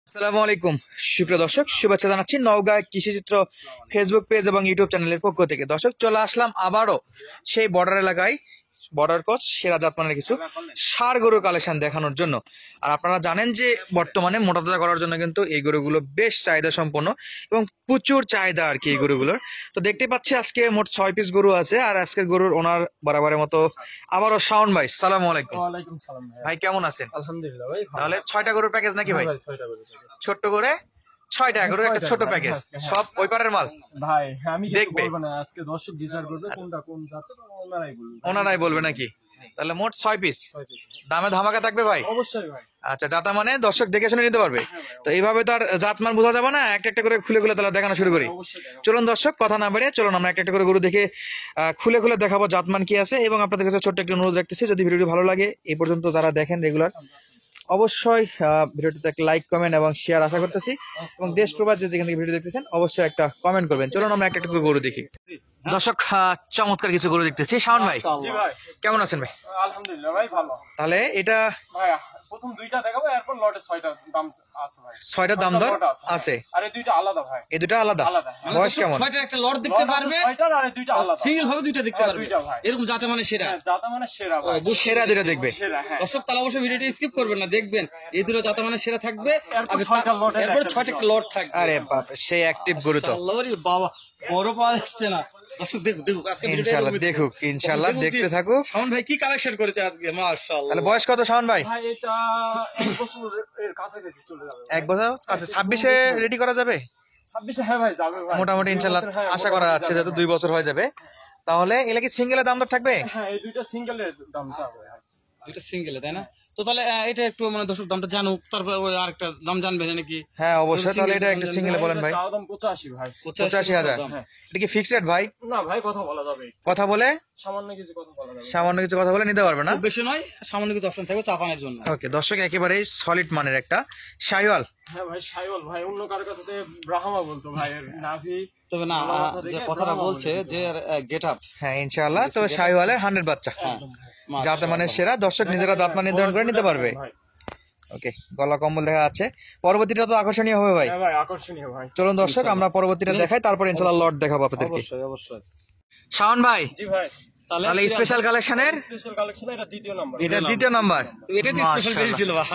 আসসালামু আলাইকুম সুপ্রিয় দর্শক, শুভেচ্ছা জানাচ্ছি নওগাঁ কৃষিচিত্র ফেসবুক পেজ এবং ইউটিউব চ্যানেলের পক্ষ থেকে। দর্শক, চলে আসলাম আবারও সেই বর্ডার এলাকায়, বর্ডার ক্রস সেরা জাতমানের কিছু ষাঁড় গরুর কালেকশন দেখানোর জন্য। আর আপনারা জানেন যে বর্তমানে মোটা তাজা করার জন্য কিন্তু এই গরুগুলো বেশ চাহিদা সম্পন্ন এবং প্রচুর চাহিদা আর কি এই গরুগুলোর। তো দেখতে পাচ্ছি আজকে মোট 6 পিস গরু আছে। আর আজকের গরুর ওনার বরাবরের মতো আবারও শাওন ভাই, সালাম আলাইকুম। ওয়ালাইকুম সালাম ভাই কেমন আছেন? আলহামদুলিল্লাহ ভাই ভালো। তাহলে 6টা গরুর প্যাকেজ নাকি ভাই? ভাই 6টা করে প্যাকেজ। ছোট্ট করে 6টা গরুর একটা ছোট প্যাকেজ, সব ওই পারের মাল ভাই আমি কিছু দেখবে। বলবো না, আজকে দর্শক ডিসাইড করবে কোনটা কোন জাতের, ওনারাই বলবে। ওনারাই বলবে নাকি? তাহলে মোট 6 পিস। 6 পিস। দামে ধামাকা থাকবে ভাই? অবশ্যই ভাই। আচ্ছা, জাতা মানে দর্শক দেখে শুনে নিতে পারবে। তো এইভাবে তো আর জাতমান বোঝা যাবে না, একটা একটা করে খুলে খুলে তাহলে দেখানো শুরু করি। অবশ্যই দেখাবো। চলুন দর্শক, কথা না বেরিয়ে চলুন আমরা একটা একটা করে গরু দেখে খুলে খুলে দেখাবো জাতমান কি আছে। এবং আপনাদের কাছে ছোট্ট একটা অনুরোধ রাখতেছি, যদি ভিডিওটি ভালো লাগে এই পর্যন্ত যারা দেখেন রেগুলার, অবশ্যই ভিডিওটিতে একটা লাইক, কমেন্ট এবং শেয়ার আশা করতেছি। এবং দেশ প্রবাস যে যেখান থেকে ভিডিও দেখতেছেন অবশ্যই একটা কমেন্ট করবেন। চলুন আমরা একটা একটা করে গরু দেখি। দর্শক, চমৎকার কিছু গরু দেখতেছি। শাওন ভাই জি ভাই, কেমন আছেন ভাই? আলহামদুলিল্লাহ ভাই ভালো। তাহলে এটা ভাই প্রথম দুইটা দেখাবো, এরপর লটে 6টা দাম আছে ভাই। 6টা দাম দর লট আছে। আর এই দুইটা আলাদা ভাই। এই দুটো আলাদা। আলাদা, হ্যাঁ। বয়স কেমন? ছয়টার একটা লট দেখতে পারবে, 6টার আর এই দুইটা আলাদা। সিঙ্গেল ভাবে দুইটা দেখতে হ্যাঁ, পারবে। দুইটা ভাই। এরকম যাতে মানে সেরা। হ্যাঁ, জাতা মানে সেরা ভাই। সেরা দুটো দেখবে। সেরা, হ্যাঁ। দর্শক তাহলে অবশ্যই ভিডিওটি স্কিপ করবেন না, দেখবেন এই দুটো যাতে মানে সেরা থাকবে। এরপর 6টা লটের এরপর একটা 6টা একটা লট থাকবে। আরে বাপ, সেই অ্যাক্টিভ গরু তো। আল্লাহ রে বাবা, বড় পাওয়া যাচ্ছে না। দর্শক দেখুক দেখুক আজকে ভিডিওটা ইনশাআল্লাহ এরকমই দেখুক, থাকবে। ইনশাআল্লাহ দেখুক, দেখতে দেখুক। থাকুক। শাওন ভাই কি কালেকশন করেছে আজকে, মাশাআল্লাহ। তাহলে বয়স কত শাওন ভাই? ভাই এটা 1 বছর এর কাছাকাছি চলে যাবে। 1 বছর? আচ্ছা, 26-এ রেডি করা যাবে 26 হ্যাঁ ভাই যাবে ভাই। মোটামুটি ইনশাআল্লাহ। দুই বছর, হ্যাঁ, আশা করা মোটামুটি যাচ্ছে যাবে, যেহেতু হ্যাঁ। 2 বছর হয়ে যাবে। তাহলে এগুলা কি সিঙ্গেলের দাম দর থাকবে? হ্যাঁ, এই দুইটা সিঙ্গেলের দাম যাবে ভাই। দুইটা সিঙ্গেলে, তাই না? তো তাহলে এটা একটু মানে দর্শক দামটা জানুক, তারপর ওই আরেকটা দাম জানবেন নাকি? হ্যাঁ অবশ্যই। তাহলে এটা একটা সিঙ্গেলে বলেন ভাই। চাওয়া দাম 85 ভাই। 85,000। হ্যাঁ। এটা কি ফিক্সড রেট ভাই? না ভাই, কথা বলা যাবে। কথা বলে, সামান্য কিছু কথা বলা যাবে। সামান্য কিছু কথা বলে নিতে পারবে না? খুব বেশি নয়, সামান্য কিছু অপশন থাকবে চাপানোর জন্য। ওকে দর্শক, একেবারেই সলিড মানের একটা শাইওয়াল। হ্যাঁ ভাই, সাইওয়াল ভাই, অন্য কারো কাছে তো ব্রাহ্মা বলতো ভাই, এর নাভি। তবে না, আমার মাথা যে দেখে কথাটা ব্রাহ্মা বলছে বলে যে গেট আপ, হ্যাঁ ইনশাআল্লাহ। তবে শাইওয়ালের 100 বাচ্চা, যাতে মানে সেরা। দর্শক নিজেরা জাতমান নির্ধারণ করে নিতে পারবে। ভাই। ওকে, গলা কম্বল দেখা যাচ্ছে। পরবর্তীটা তো আকর্ষণীয় হবে ভাই। হ্যাঁ ভাই, আকর্ষণীয় ভাই। চলুন দর্শক, আমরা পরবর্তীটা দেখাই, তারপর ইনশাআল্লাহ লট দেখাবো আপনাদেরকে। অবশ্যই অবশ্যই। শাওন ভাই, জি ভাই। তাহলে স্পেশাল কালেকশনের স্পেশাল কালেকশন এটা দ্বিতীয় নাম্বার। এটা দ্বিতীয় নাম্বার। এটাই তো স্পেশাল বেশি ছিল ভাই।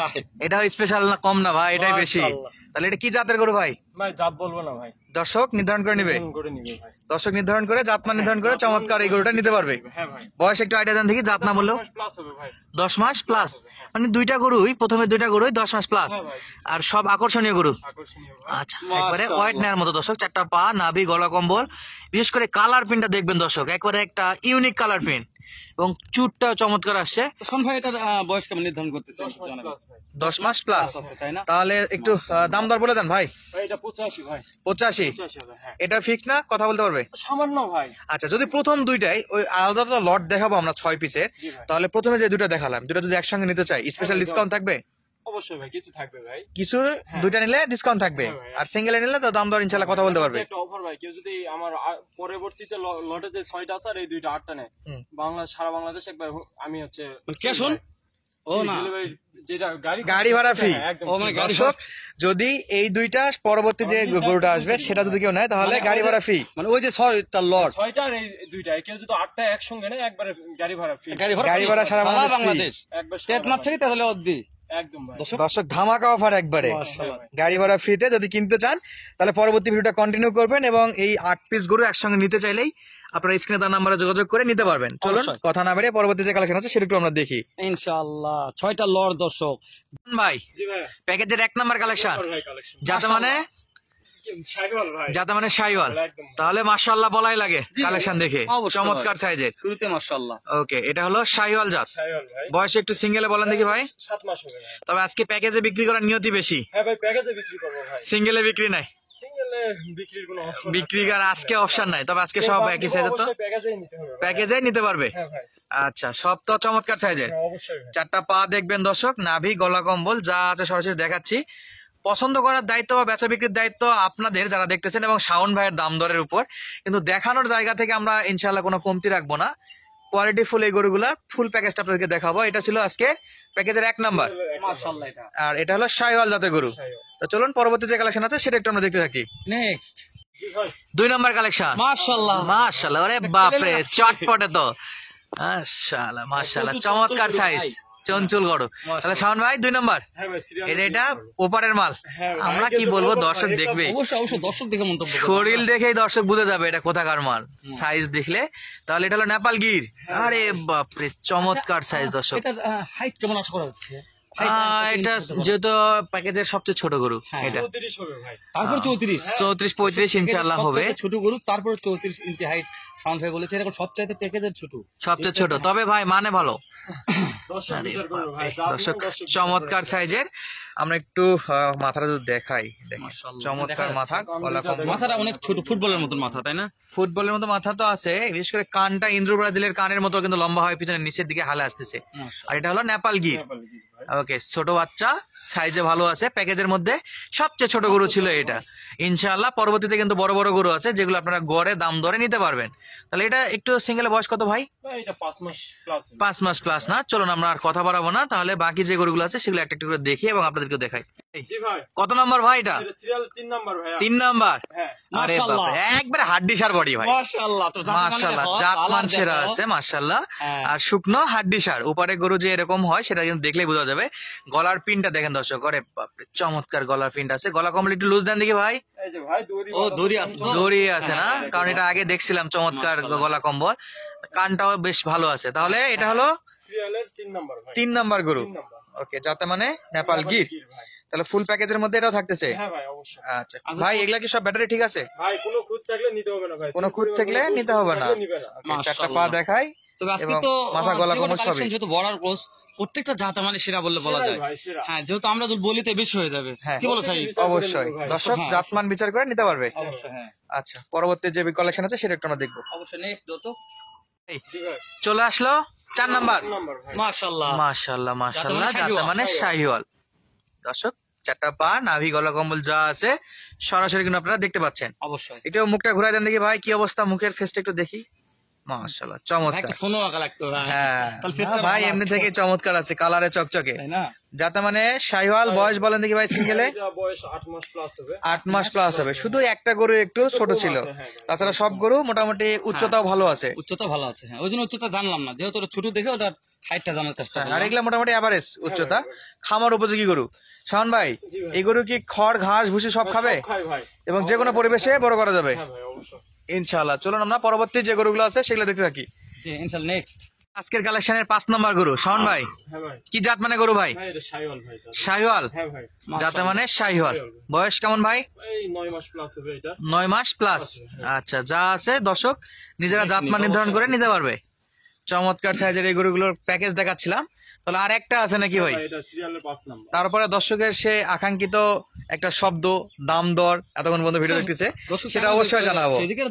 এটা স্পেশাল না কম না ভাই, এটাই বেশি। মাশাআল্লাহ। তাহলে এটা কি জাতের গরু ভাই? ভাই জাত বলবো না ভাই, দর্শক নির্ধারণ করে নিবে। ফোন করে নিবে ভাই। দর্শক নির্ধারণ করে, জাতমান নির্ধারণ করে চমৎকার এই গরুটা নিতে পারবে। হ্যাঁ ভাই। বয়স একটু আইডিয়া দেন দেখি, জাত না বললেও। 10 প্লাস হবে ভাই। 10 মাস প্লাস, মানে দুইটা গরুই, প্রথমে দুইটা গরুই 10 মাস প্লাস। হ্যাঁ ভাই, আর সব আকর্ষণীয় গরু। আকর্ষণীয় ভাই। আচ্ছা, একবারে ওয়াইট নেয়ার মতো দর্শক। 4টা পা, নাভি, গলা কম্বল। বিশেষ করে কালার প্রিন্টটা দেখবেন দর্শক, একবারে একটা ইউনিক কালার প্রিন্ট। এবং চুটটা চমৎকার আসছে। শোন ভাই, এটার বয়স কেমন নির্ধারণ করতেছে? 10 মাস প্লাস ভাই। 10 মাস প্লাস, তাই না? তাহলে একটু দাম দর বলে দেন ভাই। ভাই এটা 85 ভাই। 85? 85 হবে, হ্যাঁ। এটা ফিক্স না, কথা বলতে পারবে? সামান্য ভাই। আচ্ছা, যদি প্রথম দুইটাই ওই আলাদা আলাদা লট দেখাবো আমরা 6 পিসের, জি ভাই। তাহলে প্রথমে যে দুটো দেখালাম, দুটো যদি একসঙ্গে নিতে চাই স্পেশাল ভাই, ডিসকাউন্ট থাকবে? অবশ্যই ভাই, কিছু থাকবে ভাই। কিছু হ্যাঁ। দুইটা নিলে ডিসকাউন্ট থাকবে, হ্যাঁ ভাই। আর সিঙ্গেলে নিলে তো দাম দর ইনশাআল্লাহ কথা বলতে পারবে। একটা অফার ভাই, কেউ যদি আমার পরবর্তীতে লটে যে 6টা আছে আর এই দুইটা 8টা নেয়, হুম। সারা বাংলাদেশ একবার আমি হচ্ছে ক্যাশ অন? ও না, ডেলিভারি, যেটা গাড়ি ভাড়া ফ্রি। হ্যাঁ, একদম ও মানে free। গাড়ি দর্শক, যদি এই দুইটা পরবর্তী যে গরুটা আসবে সেটা যদি কেউ নেয়, তাহলে গাড়ি ভাড়া ফ্রি। মানে ওই যে 6টা লট, 6টা আর এই দুইটা, কেউ যদি 8টা একসঙ্গে নেয় একবারে গাড়ি ভাড়া ফ্রি। গাড়ি গাড়ি ভাড়া সারা বাংলাদেশ free। বাংলাদেশ। একবার টেকনাফ থেকে তাহলে অবধি। একদম ভাই। দর্শক, ধামাকা অফার একবারে, মাশাআল্লাহ। গাড়ি ভাড়া ফ্রিতে। যদি কিনতে চান তাহলে পরবর্তী ভিডিওটা কন্টিনিউ করবেন, এবং এই 8 পিস গরু একসঙ্গে নিতে চাইলেই আপনারা স্ক্রিনে তার নাম্বারে যোগাযোগ করে নিতে পারবেন। চলুন অবশ্যই। কথা না বেরিয়ে পরবর্তী যে কালেকশন আছে সেটা একটু আমরা দেখি। ইনশাআল্লাহ 6টা লট দর্শক। ভাই, জি ভাই। প্যাকেজের 1 নাম্বার কালেকশন, ভাই কালেকশন। যাতে মানে শাইওয়াল ভাই। শাইওয়াল। একদম। তাহলে মাশাআল্লাহ বলাই লাগে জি ভাই, কালেকশন দেখে, অবশ্যই চমৎকার সাইজের। শুরুতে মাশাআল্লাহ। ওকে, এটা হলো শাইওয়াল জাত। শাইওয়াল ভাই। বয়স একটু সিঙ্গেলে বলেন দেখি ভাই। 7 মাস হবে ভাই। তবে আজকে প্যাকেজে বিক্রি করার নিয়তি বেশি, হ্যাঁ ভাই, প্যাকেজে বিক্রি করব ভাই। সিঙ্গেলে বিক্রি নাই। সিঙ্গেলে বিক্রির কোনো অপশন বিক্রি করার আজকে অপশন নাই, তবে আজকে সব একই সাইজের। তো অবশ্যই প্যাকেজেই নিতে হবে ভাই। প্যাকেজে নিতে পারবে। হ্যাঁ ভাই। আচ্ছা, সব তো চমৎকার সাইজের। হ্যাঁ, অবশ্যই ভাই। 4টা পা দেখবেন দর্শক, নাভি, গলা কম্বল যা আছে সরাসরি দেখাচ্ছি। পছন্দ করার দায়িত্ব বা বেচা বিক্রির দায়িত্ব আপনাদের যারা দেখতেছেন, এবং শাওন ভাইয়ের দাম দরের উপর। কিন্তু দেখানোর জায়গা থেকে আমরা ইনশাআল্লাহ কোনো কমতি রাখবো না। কোয়ালিটি ফুল এই গরুগুলা ফুল প্যাকেজটা আপনাদেরকে দেখাবো। এটা ছিল আজকে প্যাকেজের 1 নাম্বার, মাশাআল্লাহ এটা আর এটা হলো শাহিওয়াল জাতের গরু। তো চলুন পরবর্তী যে কালেকশন আছে সেটা একটু আমরা দেখতে থাকি। Next 2 number collection. মাশাআল্লাহ মাশাআল্লাহ, আরে বাপরে চটপটে তো, মাশাআল্লাহ মাশাআল্লাহ, চমৎকার সাইজ, চঞ্চল গরু। তাহলে শাওন ভাই 2 নাম্বার, হ্যাঁ ভাই সিরিয়াল এটা ওপারের মাল। হ্যাঁ ভাই, আমরা কি বলবো, দর্শক দেখবে, অবশ্যই অবশ্যই দর্শক দেখে মন্তব্য করবে। শরীর দেখেই দর্শক বুঝে যাবে এটা কোথাকার মাল, সাইজ দেখলে। তাহলে এটা হলো নেপাল গির। আরে বাপরে চমৎকার সাইজ দর্শক। এটা হাইট কেমন আশা করা হচ্ছে? এটা যেহেতু প্যাকেজের সবচেয়ে ছোট গরু, হ্যাঁ। এটা 34 হবে ভাই। তারপর 34 34-35 ইনশাআল্লাহ হবে, ছোট গরু, তারপর 34 ইঞ্চি হাইট। শাওন ভাই বলেছে এরকম সবচাইতে প্যাকেজের ছোট। সবচেয়ে ছোট, তবে ভাই মানে ভালো। দর্শক আরে বিচার করবে ভাই, বাপরে, যা দর্শক বলবেন দর্শক চমৎকার সাইজের। আমরা একটু মাথাটা যদি দেখাই, দেখেন মাশাআল্লাহ, চমৎকার দেখা মাথা, যাচ্ছে। গলা কম্বল। মাথাটা অনেক ছোট, ফুটবলের মতন মাথা, তাই না? ফুটবলের মতো মাথা তো আছে, বিশেষ করে কানটা ইন্দ্র ব্রাজিলের কানের মতো কিন্তু লম্বা হয়, পিছনে নিচের দিকে হালে আসতেছে। মাশাআল্লাহ। আর এটা হলো নেপাল গির। ভাই। ওকে, ছোট বাচ্চা, সাইজে ভালো আছে, প্যাকেজের মধ্যে সবচেয়ে ছোট গরু ছিল এটা। ইনশাআল্লাহ পরবর্তীতে কিন্তু বড় বড় গরু আছে যেগুলো আপনারা গড়ে দাম দরে নিতে পারবেন। তাহলে এটা একটু সিঙ্গেল বয়স কত ভাই? ভাই এটা 5 মাস প্লাস। 5 মাস প্লাস না? চলুন আমরা আর কথা বাড়াবো না, তাহলে বাকি যে গরুগুলো আছে সেগুলো একটা একটা করে দেখি এবং আপনাদেরকে দেখাই। জি ভাই, কত নাম্বার ভাই এটা? এটা সিরিয়াল 3 নাম্বার ভাই। 3 নাম্বার। হ্যাঁ আরে মাশাআল্লাহ। বাপরে, একবারে হাড্ডিসার বডি ভাই। মাশাআল্লাহ, তো মাশাআল্লাহ, জাতমান সেরা আছে মাশাআল্লাহ। হ্যাঁ। আর শুকনো হাড্ডিসার, উপরে গরু যে এরকম হয় সেটা কিন্তু দেখলেই বোঝা যাবে। গলার পিনটা দেখেন দর্শক, আরে বাপরে চমৎকার গলার পিনটা আছে। গলা কম্বল একটু লুজ দেন দেখি ভাই। এই যে ভাই দড়ি। ও, দড়ি আছে তো? দড়ি আছে না? কারণ এটা আগে দেখছিলাম চমৎকার গলা কম্বল। কানটাও বেশ ভালো আছে। তাহলে এটা হলো সিরিয়ালের 3 নাম্বার ভাই। 3 নাম্বার গরু। 3 নাম্বার। ওকে, যাতে মানে নেপাল গির। ভাই। তাহলে ফুল প্যাকেজের মধ্যে এটাও থাকতেছে। হ্যাঁ ভাই অবশ্যই। আচ্ছা ভাই, এগুলা কি সব ব্যাটারি ঠিক আছে? ভাই কোনো খুঁত থাকলে নিতে হবে না ভাই। কোনো খুঁত থাকলে নিতে হবে না। নিবে না। ওকে, চারটা পা দেখাই। তবে আজকে এবং তো মাথা গলা কম্বল কালেকশন সবই। যেহেতু বড়ার ক্রস, প্রত্যেকটা জাত মানে সেরা বললে বলা সেরাই যায়। ভাই, সেরা। হ্যাঁ, যেহেতু আমরা যদি বলিতে বেশি হয়ে যাবে। হ্যাঁ। কি বলো সাই? অবশ্যই ভাই। দর্শক হ্যাঁ, জাতমান বিচার করে নিতে পারবে। অবশ্যই, হ্যাঁ আচ্ছা, পরবর্তী যে কালেকশন আছে সেটা একটু আমরা দেখবো। অবশ্যই। নেক্সট যত জি ভাই। চলে আসলো 4 নাম্বার। 3 নাম্বার ভাই। মাশাআল্লাহ মাশাআল্লাহ মাশাআল্লাহ, যাতে যাতে মানে শাহিওয়াল। দর্শক চারটা পা, নাভি, গলা কম্বল যা আছে সরাসরি কিন্তু আপনারা দেখতে পাচ্ছেন। অবশ্যই। একটু মুখটা ঘুরাই দেন দেখি ভাই, কি অবস্থা মুখের ফেসটা একটু দেখি। মাশাআল্লাহ ভাই চমৎকার। একটা সোনো আঁকা লাগতো ভাই। হ্যাঁ তাহলে ফেসটা ভাই ভালো এমনি লাগতো। থেকে চমৎকার আছে, কালারে চকচকে। তাই না? যাতে মানে শাহিওয়াল। বয়স বলেন দেখি ভাই সিঙ্গেলে? এটা বয়স 8 মাস প্লাস হবে। 8 মাস প্লাস হবে। শুধু একটা গরু একটু ছোট ছিল, তাছাড়া সব গরু মোটামুটি উচ্চতাও ভালো আছে। উচ্চতা ভালো আছে, হ্যাঁ। ওই জন্য উচ্চতা জানলাম না, যেহেতু ওটা ছোট দেখে ওটা হাইটটা জানার চেষ্টা আর করলাম। এগুলা মোটামুটি এভারেজ উচ্চতা, খামার উপযোগী গরু। শাওন ভাই, জি ভাই। এই গরু কি খড় ঘাস ভুসি সব খাবে খাই ভাই। এবং যে কোনো পরিবেশে বড় করা যাবে হ্যাঁ ভাই অবশ্যই। ইনশাআল্লাহ। চলুন আমরা পরবর্তী যে গরুগুলো আছে সেগুলো দেখতে থাকি। জি ইনশাআল্লাহ। নেক্সট আজকের কালেকশনের 5 নাম্বার গরু। শাওন ভাই, হ্যাঁ ভাই। কি জাত মানে গরু ভাই? ভাই এটা শাইওয়াল ভাই। শাহিওয়াল। হ্যাঁ ভাই। যাতে মানে শাহিওয়াল। বয়স কেমন ভাই? এই 9 মাস প্লাস হবে এটা। 9 মাস প্লাস। আচ্ছা, যা আছে দর্শক নিজেরা জাতমান নির্ধারণ করে নিতে পারবে। চমৎকার সাইজের এই গরুগুলোর প্যাকেজ দেখাচ্ছিলাম। তাহলে আর একটা আছে নাকি ভাই? এটা সিরিয়ালের 5 নাম্বার। তারপরে দর্শকের সে আকাঙ্ক্ষিত একটা শব্দ, দাম দর, এতক্ষণ পর্যন্ত ভিডিও দেখতেছে, সেটা অবশ্যই জানাবো। সেদিকে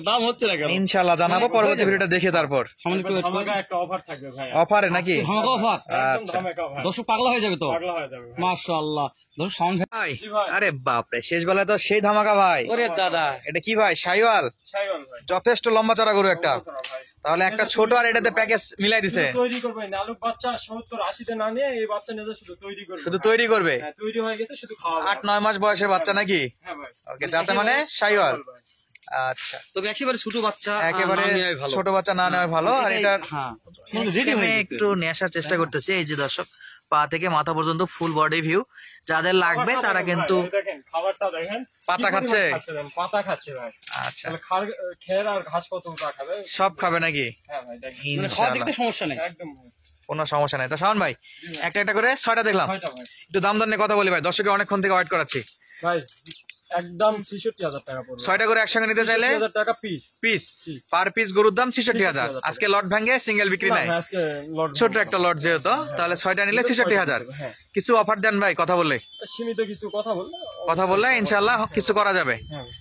দাম হচ্ছে না কেন? ইনশাআল্লাহ জানাবো পরবর্তী ভিডিওটা দেখে। তারপর সামনে একটু ধামাকা একটা অফার থাকবে ভাই। অফারে নাকি? ধামাকা অফার। একদম আচ্ছা ধামাকা ভাই। দর্শক পাগলা হয়ে যাবে তো। পাগলা হয়ে যাবে ভাই। মাশাআল্লাহ। দর্শক সাউন্ড ভাই, জি ভাই। আরে বাপরে, শেষ বেলায় তো সেই ধামাকা ভাই। ওরে দাদা, এটা কি ভাই? শাহিওয়াল। শাইওয়াল ভাই। যথেষ্ট লম্বা চড়া গরু একটা। বছর ভাই। তাহলে একটা ছোট আর এটাতে প্যাকেজ মিলাই দিছে। শুধু তৈরি করবে না, আলুক বাচ্চা 70-80 তে না নিয়ে এই বাচ্চা নিয়ে শুধু তৈরি করবে। শুধু তৈরি করবে। হ্যাঁ তৈরি হয়ে গেছে, শুধু খাওয়া। 8-9 মাস বয়সের বাচ্চা নাকি? হ্যাঁ ভাই। ওকে, যাতে মানে শাহিওয়াল। আচ্ছা, তবে একেবারে ছোট বাচ্চা একেবারে না নেওয়াই ভালো। ছোট বাচ্চা না নেওয়া ভালো। আর এটার হ্যাঁ রেডি আমি হয়ে গেছে। একটু নিয়ে আসার চেষ্টা করতেছি। এই যে দর্শক, পা থেকে মাথা পর্যন্ত ফুল বডি ভিউ, যাদের লাগবে খাবারটা তারা দেখেন কিন্তু ভাই, এই দেখেন খাবারটা দেখেন। পাতা কি খাচ্ছে? পরিমাণ দেখেন, পাতা খাচ্ছে ভাই। আচ্টা তাহলে খের আর ঘাস কতটা খাবে? সব খাবে নাকি? হ্যাঁ ভাই দেখেন। মানে খাওয়ার দিক ইনশাআল্লাহ, দিয়ে সমস্যা নেই। একদম কোনো সমস্যা নাই। তো শাওন ভাই, একটা একটা করে 6টা দেখলাম। ছয়টা ভাই। একটু দাম দর নিয়ে কথা বলি ভাই, দর্শকে অনেকক্ষণ থেকে ওয়েট করাচ্ছি। ভাই একদম 66,000 টাকা পড়বে। 6টা করে একসঙ্গে নিতে চাইলে 66,000 টাকা piece. Piece, Piece। Per piece গরুর দাম 66,000। 66,000 আজকে লট ভাঙ্গে সিঙ্গেল বিক্রি নাই, আজকে লট ছোট একটা লট যেহেতু, তাহলে 6টা নিলে 66,000। হ্যাঁ। কিছু অফার দেন ভাই কথা বললে। সীমিত কিছু কথা বললে কথা বললে ইনশাল্লাহ কিছু করা যাবে।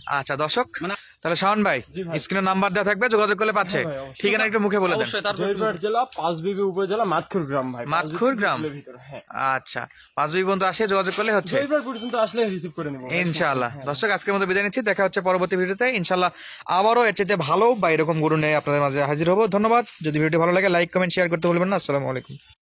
আচ্ছা দর্শক, মানে- তাহলে শাওন ভাই জি ভাই। স্ক্রিনে নাম্বার দেওয়া থাকবে, যোগাযোগ করলে পাচ্ছে। হ্যাঁ ভাই, অবশ্যই। ঠিকানা একটু মুখে বলে দেন। অবশ্যই তারপর জয়পুরহাট জেলা পাঁচবিবি উপজেলা মাতখুর গ্রাম ভাই। মাতখুর গ্রাম? হ্যাঁ, আচ্ছা, 5 বিঘা পর্যন্ত আসে, যোগাযোগ করলে হচ্ছে জয়পুরহাট পর্যন্ত আসলে রিসিভ করে নেবো ভাই। ইনশাআল্লাহ। দর্শক আজকের মতো বিদায় নিচ্ছি, দেখা হচ্ছে পরবর্তী ভিডিওতে ইনশাআল্লাহ। আবারও এর চাইতে ভালো বা এরকম গরু নিয়ে আপনাদের মাঝে হাজির হবো। ধন্যবাদ। যদি ভিডিওটি ভালো লাগে লাইক কমেন্ট শেয়ার করতে ভুলবেন না। আসসালামু আলাইকুম।